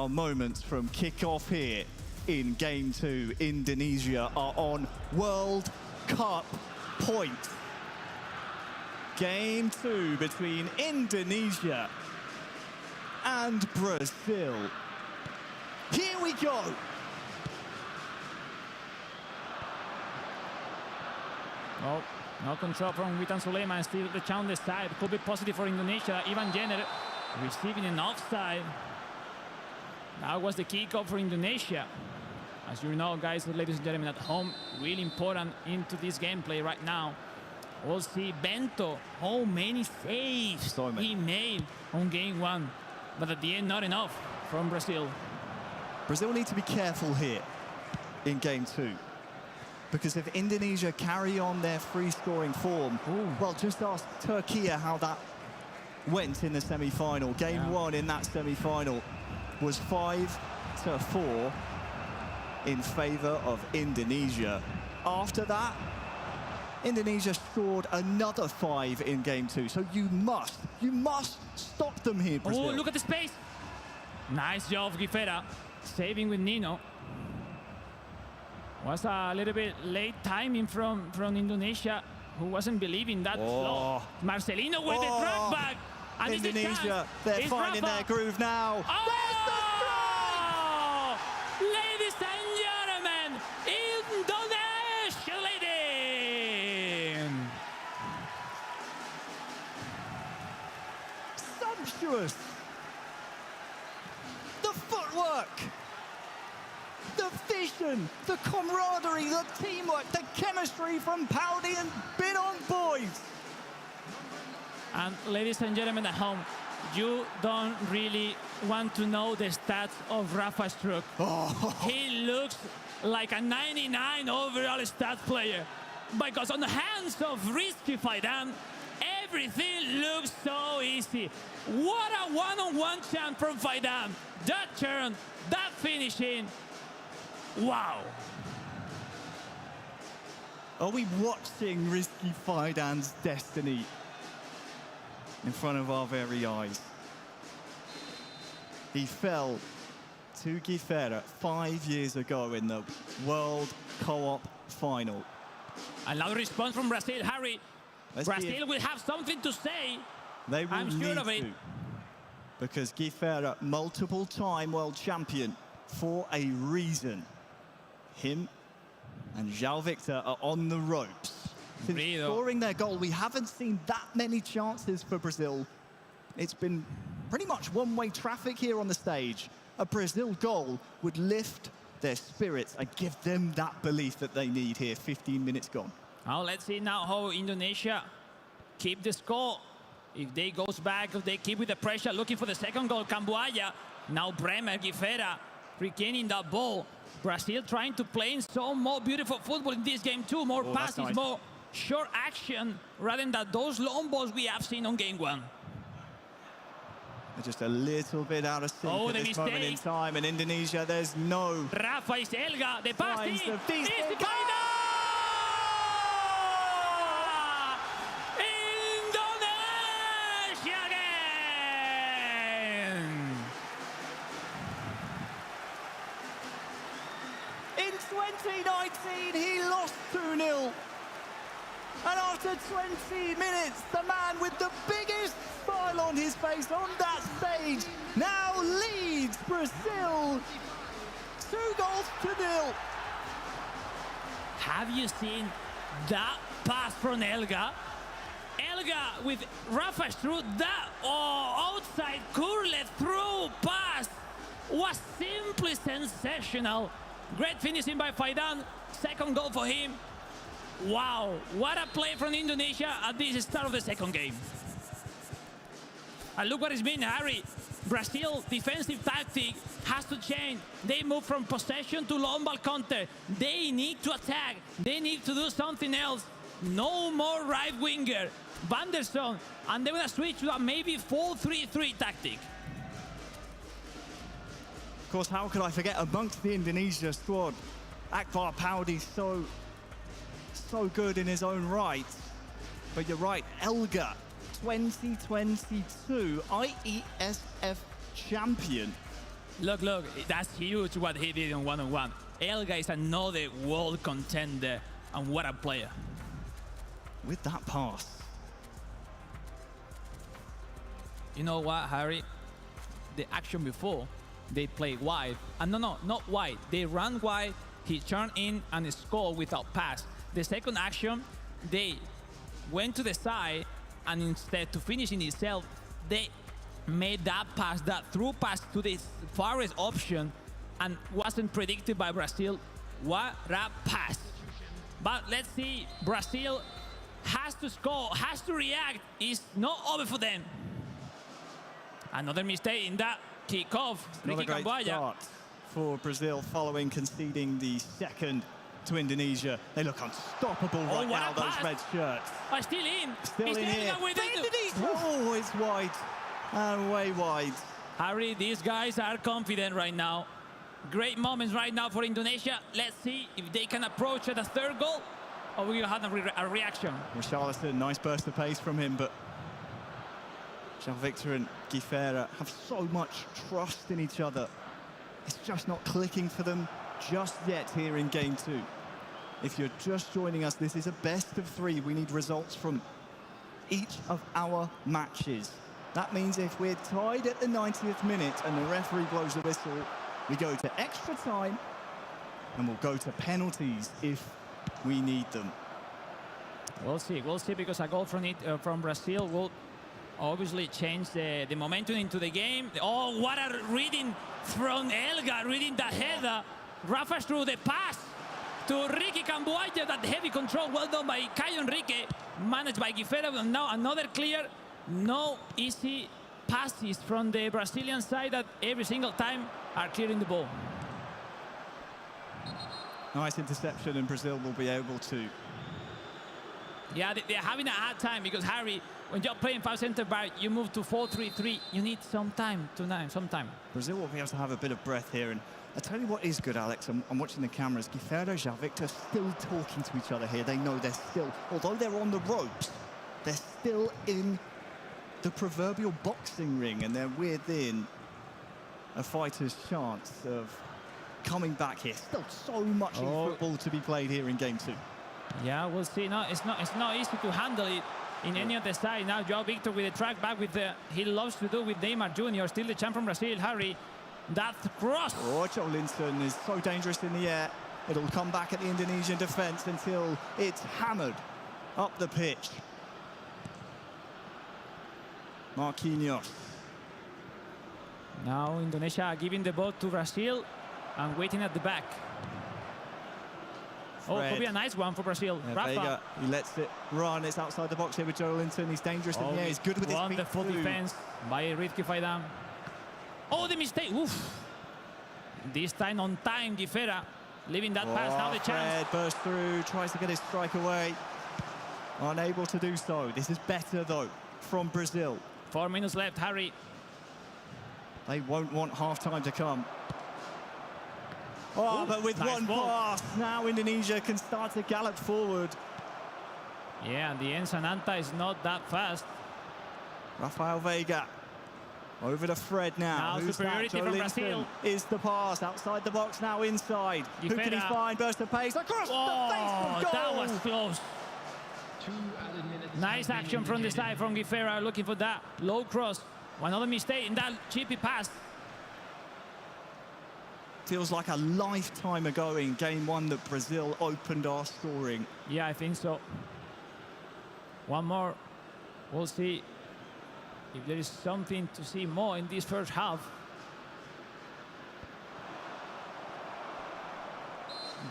Our moments from kick-off here in Game 2. Indonesia are on World Cup point. Game 2 between Indonesia and Brazil. Here we go. Well, no control from Witan Sulaiman, still the challenge this side. Could be positive for Indonesia. Ivan Jenner receiving an offside. That was the kickoff for Indonesia. As you know, guys, ladies and gentlemen at home, really important into this gameplay right now. We'll see Bento, how many saves he made on Game 1. But at the end, not enough from Brazil. Brazil need to be careful here in Game 2. Because if Indonesia carry on their free-scoring form, well, just ask Turkey how that went in the semi-final. Game 1 in that semi-final was 5-4 in favor of Indonesia. After that, Indonesia scored another 5 in Game 2. So you must stop them here, Brazil. Oh, look at the space. Nice job, Guifera, saving with Nino. Was a little bit late timing from Indonesia, who wasn't believing that flow. Marcelino with the drag back. And Indonesia, they're finding their groove now. There's the strike! Ladies and gentlemen, Indonesia leading! Sumptuous! The footwork! The vision, the camaraderie, the teamwork, the chemistry from Paudi and Binon boys. And ladies and gentlemen at home, you don't really want to know the stats of Rafa Struck. He looks like a 99 overall stat player. Because on the hands of Rizky Faidan, everything looks so easy. What a one-on-one chance from Faidan. That turn, that finishing. Wow. Are we watching Rizky Faidan's destiny in front of our very eyes? He fell to Guifera 5 years ago in the World Co-op final. Another response from Brazil, Harry. Brazil will have something to say. They will I'm sure of it. Because Guifera, multiple-time world champion for a reason. Him and João Victor are on the ropes. Since scoring their goal, we haven't seen that many chances for Brazil. It's been pretty much one-way traffic here on the stage. A Brazil goal would lift their spirits and give them that belief that they need here. 15 minutes gone. Now let's see now how Indonesia keep the score. If they goes back, if they keep with the pressure, looking for the second goal, Cambuaya. Now Bremer, Guifera, regaining that ball. Brazil trying to play some more beautiful football in this game too. More passes, more short action, rather than those long balls we have seen on Game 1. They're just a little bit out of sync at this moment in time. And Indonesia, there's no... Rafa is Elga, the pass is Indonesia again! In 2019, he lost 2-0. And after 20 minutes, the man with the biggest smile on his face on that stage now leads Brazil 2-0. Have you seen that pass from Elga? Elga with Rafa Struck, that outside curled through pass was simply sensational. Great finishing by Faidan, second goal for him. Wow, what a play from Indonesia at the start of the second game. And look what it's been, Harry. Brazil defensive tactic has to change. They move from possession to long ball counter. They need to attack. They need to do something else. No more right winger. Vanderson, and they're going to switch to a maybe 4-3-3 tactic. Of course, how could I forget amongst the Indonesia squad, Akbar Paudi, so good in his own right. But you're right, Elga, 2022 IESF champion. Look, that's huge what he did in one-on-one. Elga is another world contender, and what a player. With that pass. You know what, Harry? The action before, they played wide. And no, not wide. They ran wide, he turned in and scored without pass. The second action, they went to the side, and instead to finish in itself, they made that pass, that through pass to the farthest option, and wasn't predicted by Brazil. What a pass. But let's see, Brazil has to score, has to react. It's not over for them. Another mistake in that kickoff. Another great start for Brazil following conceding the second to Indonesia. They look unstoppable right now, those red shirts. Still in. Still in here. Oh, it's wide. And way wide. Harry, these guys are confident right now. Great moments right now for Indonesia. Let's see if they can approach at the third goal, or we will have a reaction. Richarlison, nice burst of pace from him, but João Victor and Guifera have so much trust in each other. It's just not clicking for them just yet here in game two. If you're just joining us, this is a best of three. We need results from each of our matches. That means if we're tied at the 90th minute and the referee blows the whistle, we go to extra time and we'll go to penalties if we need them. We'll see, because a goal from Brazil will obviously change the momentum into the game. Oh, what a reading from Elga, reading that header. Rafa through the pass to Ricky Camboya, that heavy control, well done by Caio Enrique, managed by Guifera. Now another clear. No easy passes from the Brazilian side that every single time are clearing the ball. Nice interception, and Brazil will be able to. Yeah, they're having a hard time because, Harry, when you're playing 5 center back, you move to 4-3-3. You need some time. Brazil will be able to have a bit of breath here. And I tell you what is good, Alex. I'm watching the cameras. Guifera, João Victor still talking to each other here. They know they're still, although they're on the ropes, they're still in the proverbial boxing ring, and they're within a fighter's chance of coming back here. Still so much football to be played here in game two. Yeah, we'll see. No, it's not easy to handle it in any of the side. Now João Victor with the track back with he loves to do with Neymar Jr. Still the champ from Brazil, Harry. That cross. Oh, Joelinton is so dangerous in the air. It'll come back at the Indonesian defence until it's hammered up the pitch. Marquinhos. Now Indonesia giving the ball to Brazil and waiting at the back. Oh, could be a nice one for Brazil. Yeah, Rafa. Vega, he lets it run. It's outside the box here with Joelinton. He's dangerous in the air. He's good with his feet. Wonderful defense by Rizky Faidan. Oh, the mistake. Oof. This time on time, Guifera leaving that pass. Now the chance. Fred bursts through, tries to get his strike away. Unable to do so. This is better, though, from Brazil. 4 minutes left, Harry. They won't want half-time to come. Oh, but with nice one pass, now Indonesia can start to gallop forward. Yeah, and the Ensananta is not that fast. Rafael Veiga over to Fred now. Now superiority from Brazil. Is the pass outside the box, now inside. Who can he find? Burst of pace across the face for goal. That was close. Nice action from the side from Guifera, looking for that low cross. Another mistake in that chippy pass. Feels like a lifetime ago in game one that Brazil opened our scoring. Yeah, I think so. One more. We'll see if there is something to see more in this first half.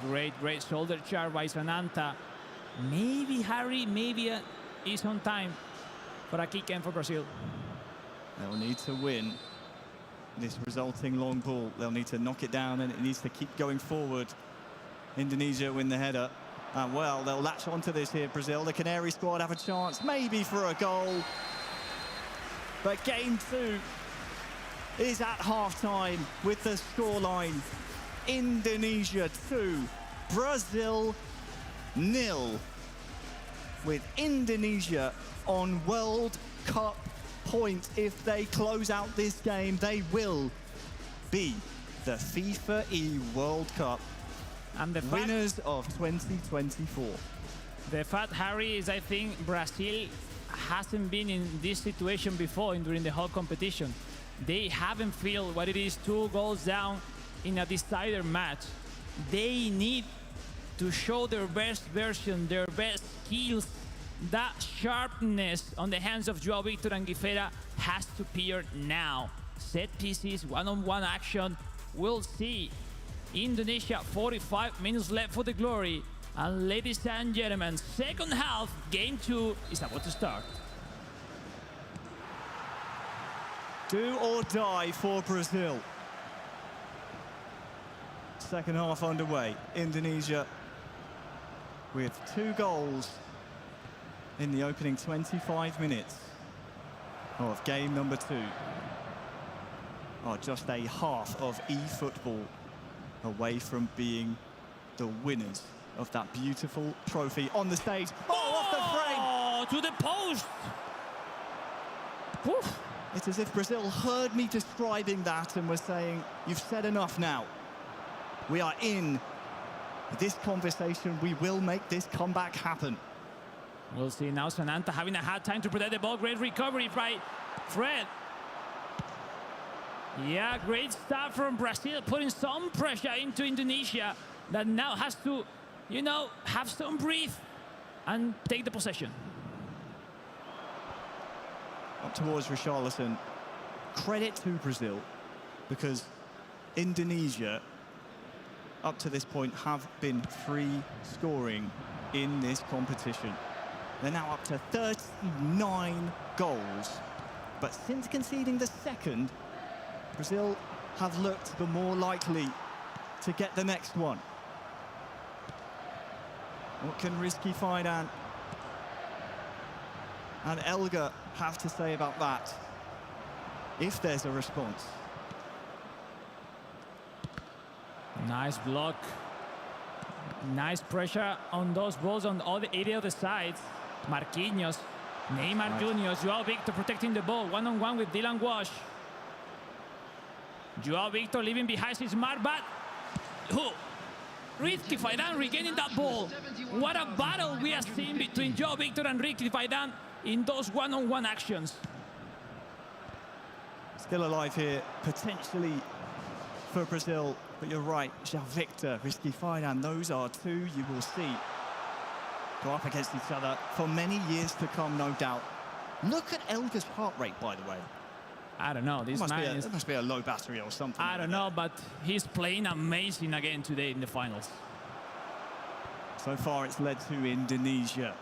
Great shoulder charge by Sananta. Maybe Harry, is on time for a kick in for Brazil. They'll need to win this resulting long ball. They'll need to knock it down, and it needs to keep going forward. Indonesia win the header. And well, they'll latch onto this here, Brazil. The Canary squad have a chance, maybe for a goal. But game two is at half-time with the scoreline. Indonesia 2, Brazil 0. With Indonesia on World Cup points. If they close out this game, they will be the FIFA World Cup And the winners of 2024. The fact, Harry, is I think Brazil hasn't been in this situation before during the whole competition. They haven't felt what it is 2 goals down in a decider match. They need to show their best version, their best skills. That sharpness on the hands of Joao Victor and Guifera has to appear now. Set pieces, one-on-one action. We'll see. Indonesia, 45 minutes left for the glory. And ladies and gentlemen, second half, game 2 is about to start. Do or die for Brazil. Second half underway. Indonesia with 2 goals in the opening 25 minutes of game number 2. Oh, just a half of eFootball away from being the winners of that beautiful trophy on the stage. Oh, off the frame! To the post! Oof. It's as if Brazil heard me describing that and was saying, you've said enough now. We are in this conversation. We will make this comeback happen. We'll see now Sananta having a hard time to protect the ball. Great recovery by Fred. Yeah, great start from Brazil, putting some pressure into Indonesia that now has to, you know, have some breath and take the possession. Up towards Richarlison. Credit to Brazil, because Indonesia, up to this point, have been free scoring in this competition. They're now up to 39 goals. But since conceding the second, Brazil have looked the more likely to get the next one. What can Rizky Fidan and Elga have to say about that, if there's a response? Nice block. Nice pressure on those balls on all the area of the sides. Marquinhos, Neymar Jr., Joao Victor protecting the ball. One-on-one with Dylan Walsh. Joao Victor leaving behind his mark, but Rizky Fidan regaining that ball. What a battle we have seen between Joao Victor and Rizky Fidan in those one-on-one actions. Still alive here, potentially for Brazil, but you're right, Joao Victor, Rizky Fidan, those are 2 you will see go up against each other for many years to come, no doubt. Look at Elga's heart rate, by the way. I don't know, this man it must be a low battery or something. I don't know, but he's playing amazing again today in the finals. So far it's led to Indonesia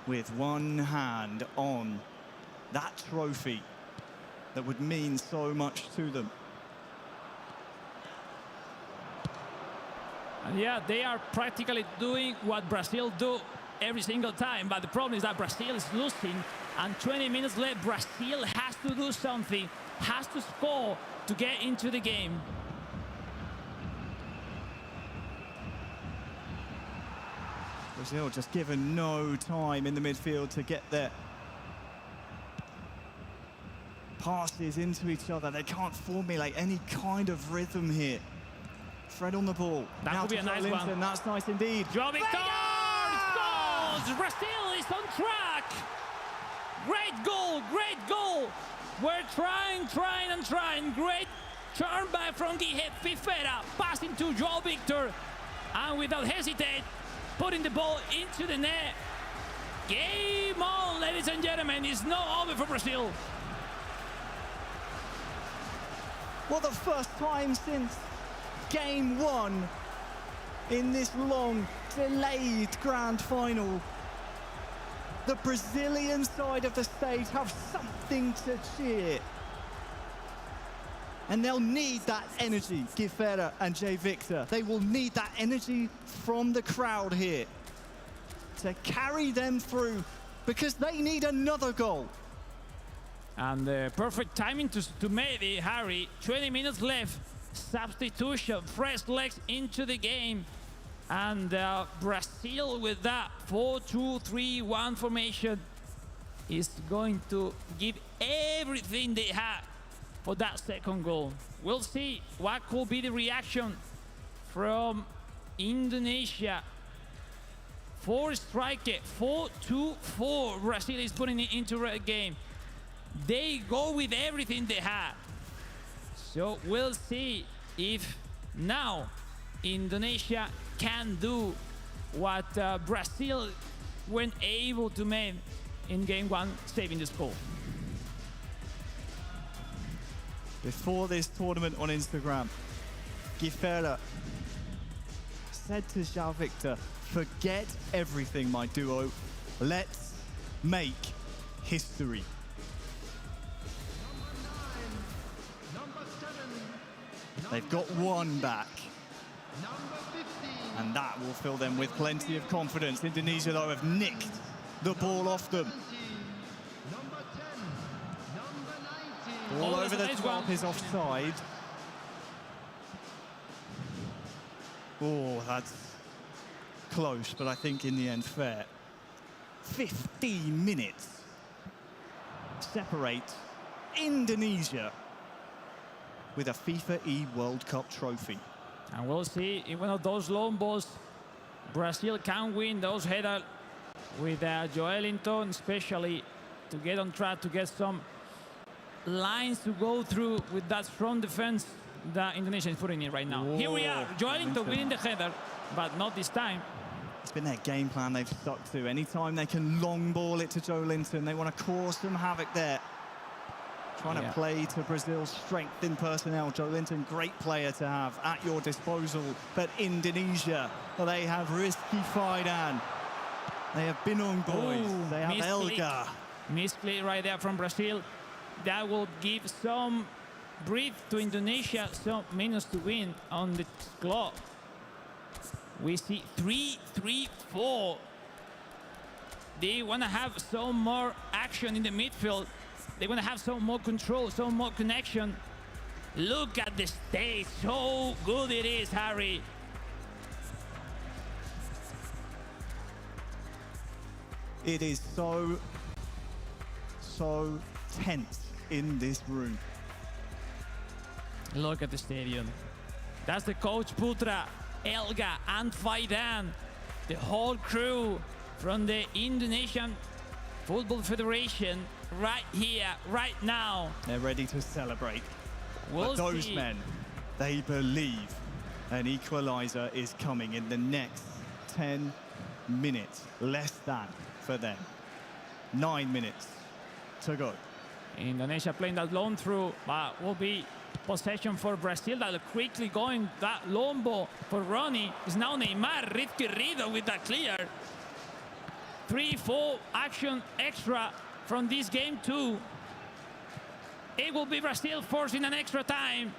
with one hand on that trophy that would mean so much to them. And yeah, they are practically doing what Brazil do every single time, but the problem is that Brazil is losing, and 20 minutes left. Brazil has to do something, has to score to get into the game. Brazil just given no time in the midfield to get their passes into each other. They can't formulate any kind of rhythm here. Fred on the ball. That now would be a nice Linton. one. That's nice indeed. Joao Victor scores! Brazil is on track. Great goal, great goal. We're trying. Great turn back from Guifera, passing to Joao Victor, and without hesitate, putting the ball into the net. Game on, ladies and gentlemen. It's not over for Brazil. Well, the first time since game 1 in this long, delayed grand final, the Brazilian side of the stage have something to cheer. And they'll need that energy, Guifera and Jay Victor. They will need that energy from the crowd here to carry them through, because they need another goal. And the perfect timing to make it, Harry. 20 minutes left. Substitution, fresh legs into the game. And Brazil, with that 4-2-3-1 formation, is going to give everything they have for that second goal. We'll see what could be the reaction from Indonesia. 4 striker, 4-2-4. Brazil is putting it into a game. They go with everything they have. So we'll see if now Indonesia can do what Brazil weren't able to make in game 1, saving the score. Before this tournament on Instagram, Gifera said to João Victor, "Forget everything, my duo. Let's make history." They've got one back, and that will fill them with plenty of confidence. Indonesia, though, have nicked the ball off them. All over the top is offside. Oh, that's close, but I think in the end fair. 15 minutes separate Indonesia with a FIFA E World Cup trophy. And we'll see if one of those long balls Brazil can win those headers with Joelinton, especially to get on track, to get some lines to go through with that strong defense that Indonesia is putting in right now. Whoa. Here we are, Joelinton winning the header, but not this time. It's been their game plan they've stuck to. Anytime they can long ball it to Joelinton, they want to cause some havoc there. Trying to play to Brazil's strength in personnel. Joelinton, great player to have at your disposal. But Indonesia, well, they have Rizky Faidan. They have Binong boys. Ooh, they have Elga. Misclick right there from Brazil. That will give some breath to Indonesia, some minutes to win on the clock. We see 3-3-4. They want to have some more action in the midfield. They want to have some more control, some more connection. Look at the stage. So good it is, Harry. It is so tense in this room. Look at the stadium. That's the coach Putra, Elga and Faidan. The whole crew from the Indonesian Football Federation right here, right now. They're ready to celebrate. We'll but those see. men, they believe an equalizer is coming in the next 10 minutes. Less than for them. 9 minutes to go. Indonesia playing that long through, but will be possession for Brazil. That quickly going that long ball for Ronnie. It's now Neymar, Rizquierdo with that clear. 3-4 action extra from this game too. It will be Brazil forcing an extra time,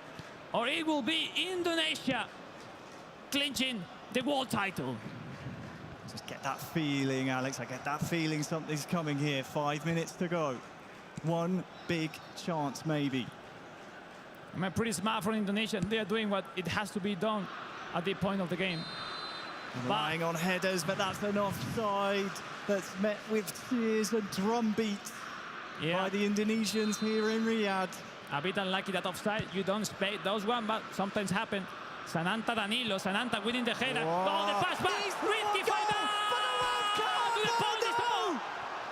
or it will be Indonesia clinching the world title. Just get that feeling, Alex. I get that feeling something's coming here. 5 minutes to go. One big chance, maybe. I mean, pretty smart from Indonesia. They are doing what it has to be done at the point of the game. Relying on headers, but that's an offside that's met with cheers and drum beats by the Indonesians here in Riyadh. A bit unlucky that offside. You don't expect those one, but sometimes happen. Sananta Danilo, Sananta winning the header. Oh, the pass back. Rizky Faidan! To the post!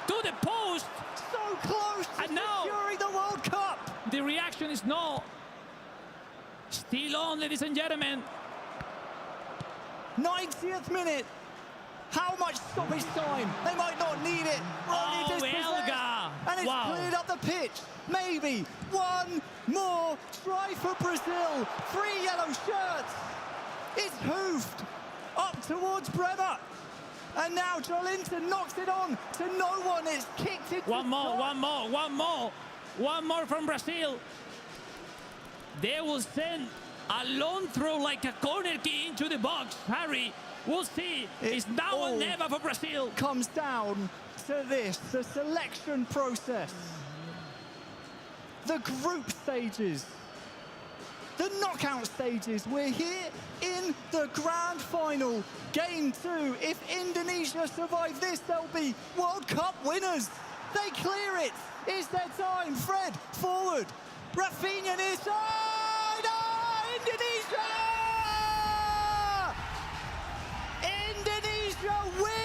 To the post! So close to securing the World Cup! The reaction is no. Still on, ladies and gentlemen. 90th minute. How much stoppage time? They might not need it. Elga! And it's cleared up the pitch. Maybe one more try for Brazil. 3 yellow shirts. It's hoofed up towards Bremer. And now Joelinton knocks it on to no one. It's kicked it. One more from Brazil. They will send a long throw like a corner kick into the box. Harry, we'll see. It's now or never for Brazil. Comes down to this, the selection process. The group stages. The knockout stages. We're here in the grand final. Game 2. If Indonesia survive this, they'll be World Cup winners. They clear it. It's their time. Fred, forward. Rafinha near side. Oh, Indonesia! Indonesia win!